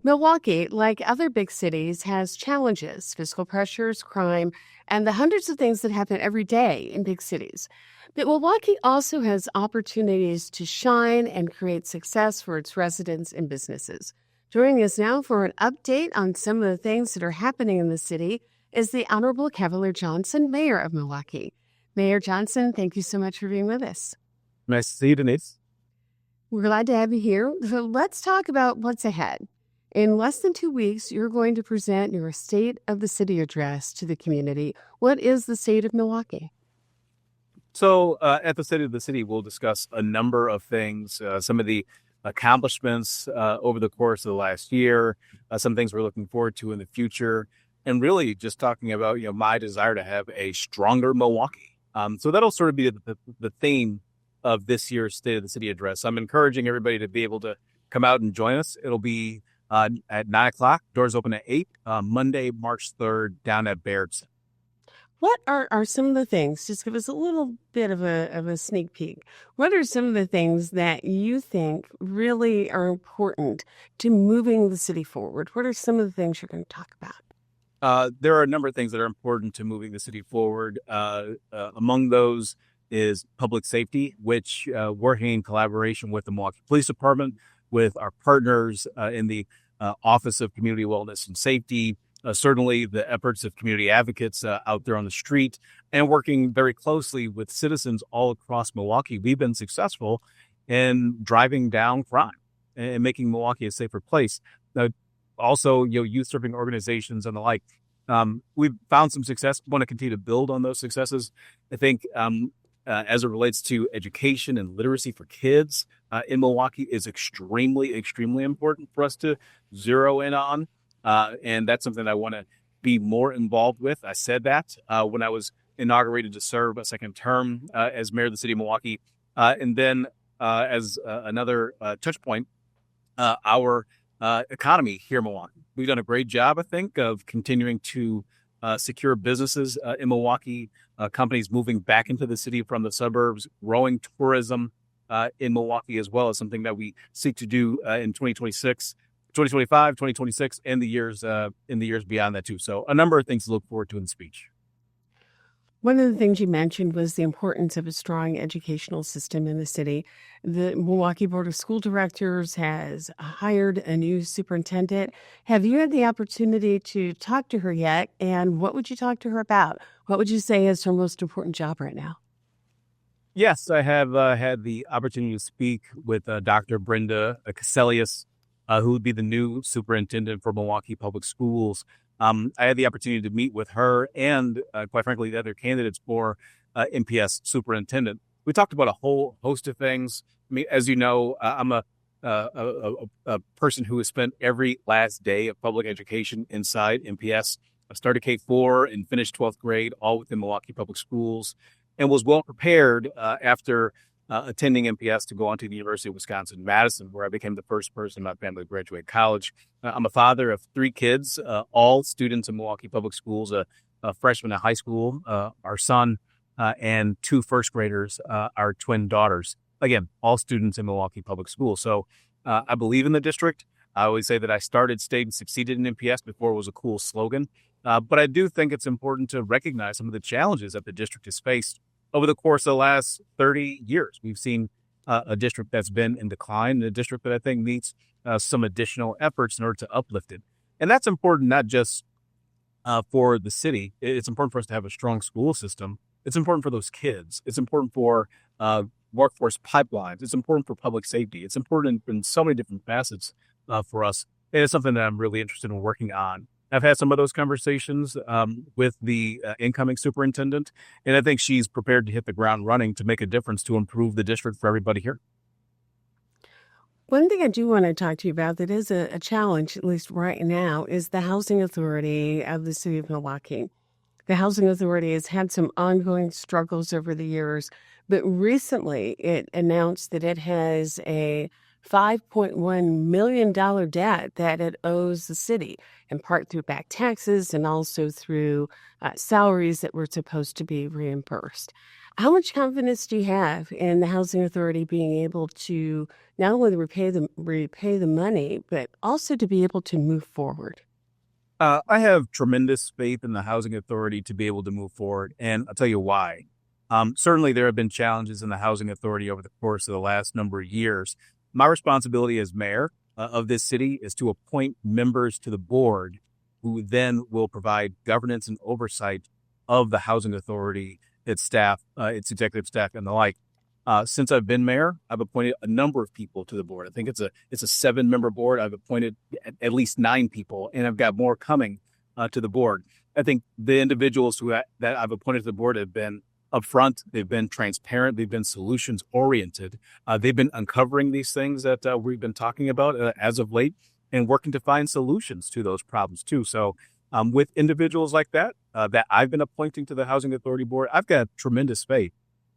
Milwaukee, like other big cities, has challenges, fiscal pressures, crime, and the hundreds of things that happen every day in big cities. But Milwaukee also has opportunities to shine and create success for its residents and businesses. Joining us now for an update on some of the things that are happening in the city is the Honorable Cavalier Johnson, Mayor of Milwaukee. Mayor Johnson, thank you so much for being with us. Nice to see you, Denise. We're glad to have you here. So let's talk about what's ahead. In less than 2 weeks, you're going to present your State of the City address to the community. What is the state of Milwaukee? So at the State of the City, we'll discuss a number of things, some of the accomplishments over the course of the last year, some things we're looking forward to in the future, and really just talking about, my desire to have a stronger Milwaukee. So that'll sort of be the theme of this year's State of the City address. I'm encouraging everybody to be able to come out and join us. It'll be at 9 o'clock. Doors open at 8, Monday, March 3rd, down at Baird's. What are some of the things, just give us a little bit of a sneak peek. What are some of the things that you think really are important to moving the city forward? What are some of the things you're going to talk about? There are a number of things that are important to moving the city forward. Among those is public safety, which working in collaboration with the Milwaukee Police Department, with our partners in the Office of Community Wellness and Safety, certainly the efforts of community advocates out there on the street, and working very closely with citizens all across Milwaukee. We've been successful in driving down crime and making Milwaukee a safer place. Also, youth serving organizations and the like. We've found some success. Want to continue to build on those successes. I think as it relates to education and literacy for kids in Milwaukee is extremely, extremely important for us to zero in on. And that's something I want to be more involved with. I said that when I was inaugurated to serve a second term as mayor of the city of Milwaukee. And then as another touch point, our economy here in Milwaukee. We've done a great job, I think, of continuing to secure businesses in Milwaukee, companies moving back into the city from the suburbs, growing tourism in Milwaukee as well as something that we seek to do in 2026. 2025, 2026, and the years beyond that too. So a number of things to look forward to in the speech. One of the things you mentioned was the importance of a strong educational system in the city. The Milwaukee Board of School Directors has hired a new superintendent. Have you had the opportunity to talk to her yet? And what would you talk to her about? What would you say is her most important job right now? Yes, I have had the opportunity to speak with Dr. Brenda Caselius, who would be the new superintendent for Milwaukee Public Schools. I had the opportunity to meet with her and, quite frankly, the other candidates for MPS superintendent. We talked about a whole host of things. I mean, as you know, I'm a person who has spent every last day of public education inside MPS. I started K-4 and finished 12th grade, all within Milwaukee Public Schools, and was well prepared after attending MPS to go on to the University of Wisconsin-Madison, where I became the first person in my family to graduate college. I'm a father of 3 kids, all students in Milwaukee Public Schools, a freshman in high school, our son, and 2 first graders, our twin daughters. Again, all students in Milwaukee Public Schools. So I believe in the district. I always say that I started, stayed, and succeeded in MPS before it was a cool slogan. But I do think it's important to recognize some of the challenges that the district has faced over the course of the last 30 years. We've seen a district that's been in decline, and a district that I think needs some additional efforts in order to uplift it. And that's important not just for the city. It's important for us to have a strong school system. It's important for those kids. It's important for workforce pipelines. It's important for public safety. It's important in so many different facets for us. And it's something that I'm really interested in working on. I've had some of those conversations with the incoming superintendent, and I think she's prepared to hit the ground running to make a difference to improve the district for everybody here. One thing I do want to talk to you about that is a challenge, at least right now, is the Housing Authority of the City of Milwaukee. The Housing Authority has had some ongoing struggles over the years, but recently it announced that it has a $5.1 million debt that it owes the city, in part through back taxes and also through salaries that were supposed to be reimbursed. How much confidence do you have in the housing authority being able to not only repay the money, but also to be able to move forward? I have tremendous faith in the housing authority to be able to move forward, and I'll tell you why. Certainly, there have been challenges in the housing authority over the course of the last number of years. My responsibility as mayor of this city is to appoint members to the board who then will provide governance and oversight of the housing authority, its staff, its executive staff, and the like. Since I've been mayor, I've appointed a number of people to the board. I think it's a 7-member board. I've appointed at least 9 people, and I've got more coming to the board. I think the individuals that I've appointed to the board have been upfront. They've been transparent. They've been solutions oriented. They've been uncovering these things that we've been talking about as of late, and working to find solutions to those problems too. So, with individuals like that that I've been appointing to the housing authority board, I've got tremendous faith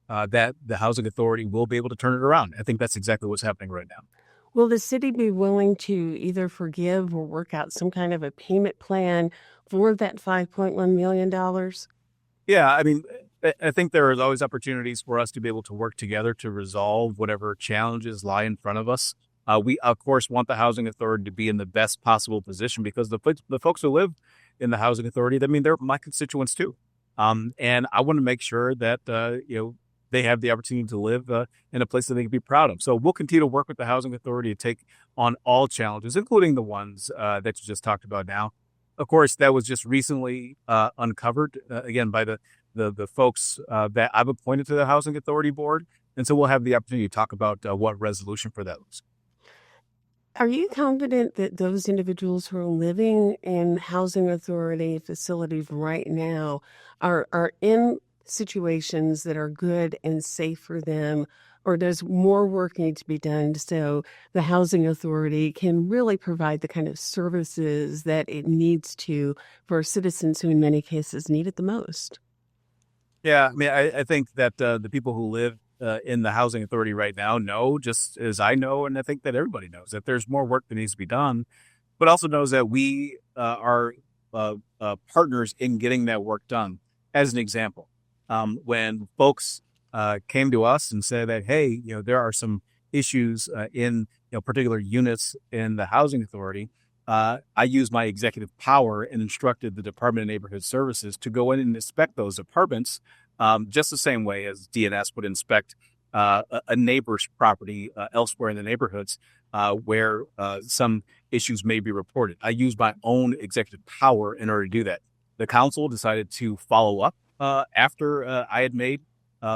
that the housing authority will be able to turn it around. I think that's exactly what's happening right now. Will the city be willing to either forgive or work out some kind of a payment plan for that $5.1 million? Yeah, I mean, I think there is always opportunities for us to be able to work together to resolve whatever challenges lie in front of us. We, of course, want the housing authority to be in the best possible position because the folks who live in the housing authority, I mean, they're my constituents too. And I want to make sure that, they have the opportunity to live in a place that they can be proud of. So we'll continue to work with the housing authority to take on all challenges, including the ones that you just talked about now. Of course, that was just recently uncovered, again, by the folks that I've appointed to the housing authority board. And so we'll have the opportunity to talk about what resolution for that was. Are you confident that those individuals who are living in housing authority facilities right now are in situations that are good and safe for them, or does more work need to be done so the housing authority can really provide the kind of services that it needs to for citizens who in many cases need it the most? Yeah, I mean, I think that the people who live in the housing authority right now know, just as I know, and I think that everybody knows, that there's more work that needs to be done, but also knows that we are partners in getting that work done. As an example, when folks came to us and said that, hey, there are some issues in particular units in the housing authority, I used my executive power and instructed the Department of Neighborhood Services to go in and inspect those apartments, just the same way as DNS would inspect a neighbor's property elsewhere in the neighborhoods where some issues may be reported. I used my own executive power in order to do that. The council decided to follow up after I had made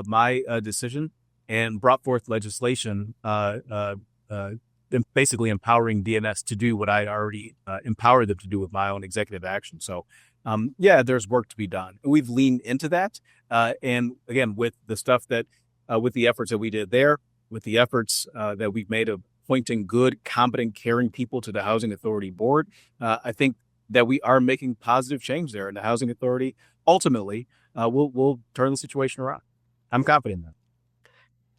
my decision and brought forth legislation basically empowering DNS to do what I already empowered them to do with my own executive action. So, yeah, there's work to be done. We've leaned into that. And again, with the stuff that, with the efforts that we did there, with the efforts that we've made of appointing good, competent, caring people to the Housing Authority Board, I think that we are making positive change there. And the Housing Authority ultimately will turn the situation around. I'm confident in that.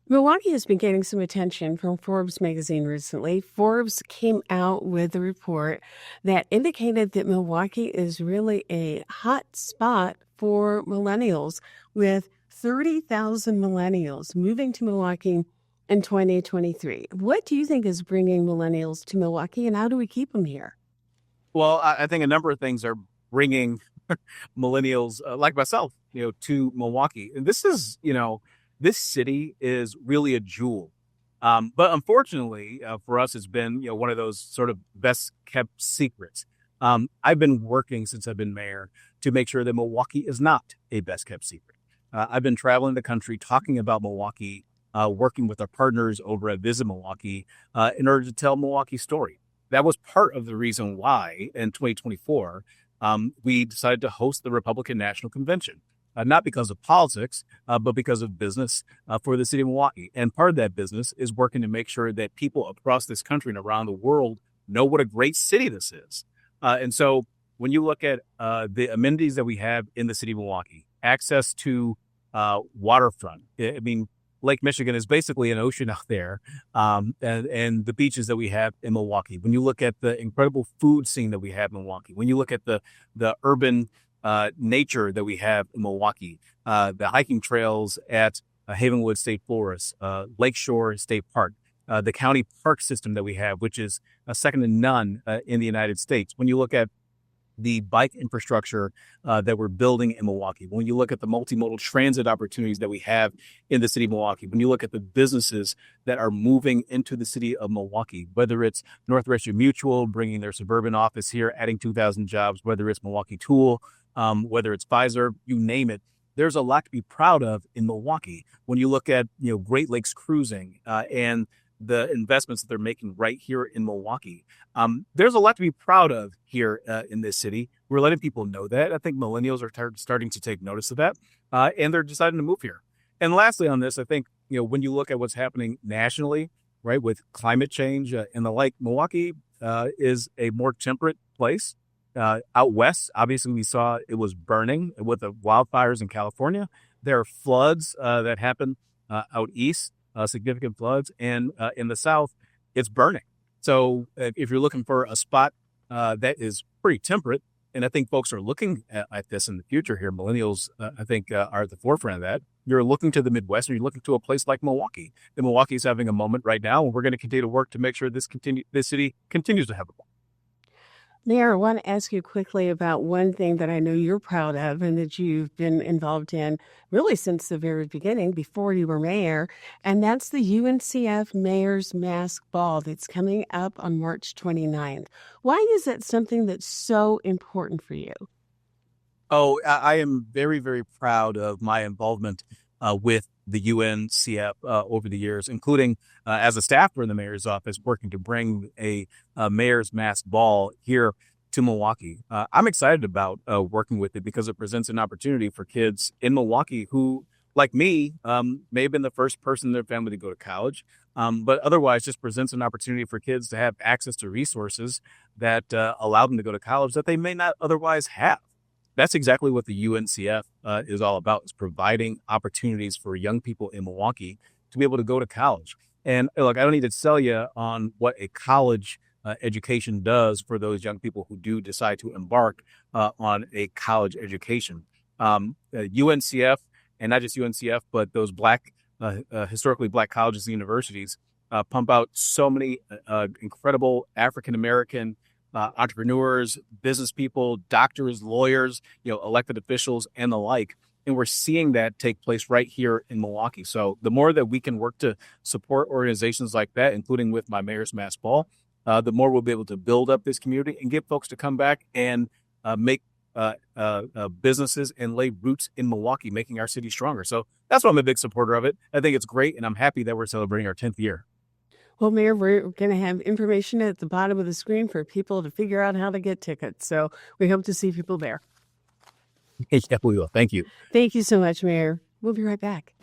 Milwaukee has been getting some attention from Forbes magazine recently. Forbes came out with a report that indicated that Milwaukee is really a hot spot for millennials, with 30,000 millennials moving to Milwaukee in 2023. What do you think is bringing millennials to Milwaukee, and how do we keep them here? Well, I think a number of things are bringing millennials like myself, to Milwaukee. And this is, this city is really a jewel. But unfortunately for us, it's been, one of those sort of best kept secrets. I've been working since I've been mayor to make sure that Milwaukee is not a best kept secret. I've been traveling the country talking about Milwaukee, working with our partners over at Visit Milwaukee in order to tell Milwaukee's story. That was part of the reason why in 2024, we decided to host the Republican National Convention. Not because of politics, but because of business for the city of Milwaukee. And part of that business is working to make sure that people across this country and around the world know what a great city this is. And so when you look at the amenities that we have in the city of Milwaukee, access to waterfront, I mean, Lake Michigan is basically an ocean out there, and the beaches that we have in Milwaukee. When you look at the incredible food scene that we have in Milwaukee, when you look at the urban nature that we have in Milwaukee, the hiking trails at Havenwood State Forest, Lakeshore State Park, the county park system that we have, which is second to none in the United States. When you look at the bike infrastructure that we're building in Milwaukee, when you look at the multimodal transit opportunities that we have in the city of Milwaukee, when you look at the businesses that are moving into the city of Milwaukee, whether it's Northwestern Mutual bringing their suburban office here, adding 2,000 jobs, whether it's Milwaukee Tool, whether it's Pfizer, you name it, there's a lot to be proud of in Milwaukee. When you look at Great Lakes Cruising and the investments that they're making right here in Milwaukee. There's a lot to be proud of here in this city. We're letting people know that. I think millennials are starting to take notice of that, and they're deciding to move here. And lastly on this, I think, when you look at what's happening nationally, right, with climate change and the like, Milwaukee is a more temperate place. Out west, obviously, we saw it was burning with the wildfires in California. There are floods that happen out east. Significant floods, and in the south, it's burning. So if you're looking for a spot that is pretty temperate, and I think folks are looking at this in the future here, millennials, I think, are at the forefront of that. You're looking to the Midwest, and you're looking to a place like Milwaukee. And Milwaukee is having a moment right now, and we're going to continue to work to make sure this city continues to have a moment. Mayor, I want to ask you quickly about one thing that I know you're proud of and that you've been involved in really since the very beginning, before you were mayor, and that's the UNCF Mayor's Mask Ball that's coming up on March 29th. Why is that something that's so important for you? Oh, I am very, very proud of my involvement with the UNCF over the years, including as a staffer in the mayor's office, working to bring a mayor's mask ball here to Milwaukee. I'm excited about working with it because it presents an opportunity for kids in Milwaukee who, like me, may have been the first person in their family to go to college, but otherwise just presents an opportunity for kids to have access to resources that allow them to go to college that they may not otherwise have. That's exactly what the UNCF is all about, is providing opportunities for young people in Milwaukee to be able to go to college. And look, I don't need to sell you on what a college education does for those young people who do decide to embark on a college education. UNCF, and not just UNCF, but those historically black colleges and universities pump out so many incredible African-American entrepreneurs, business people, doctors, lawyers, elected officials, and the like. And we're seeing that take place right here in Milwaukee. So the more that we can work to support organizations like that, including with my Mayor's Mask Ball, the more we'll be able to build up this community and get folks to come back and make businesses and lay roots in Milwaukee, making our city stronger. So that's why I'm a big supporter of it. I think it's great, and I'm happy that we're celebrating our 10th year. Well, Mayor, we're going to have information at the bottom of the screen for people to figure out how to get tickets. So we hope to see people there. Yeah, we will. Thank you. Thank you so much, Mayor. We'll be right back.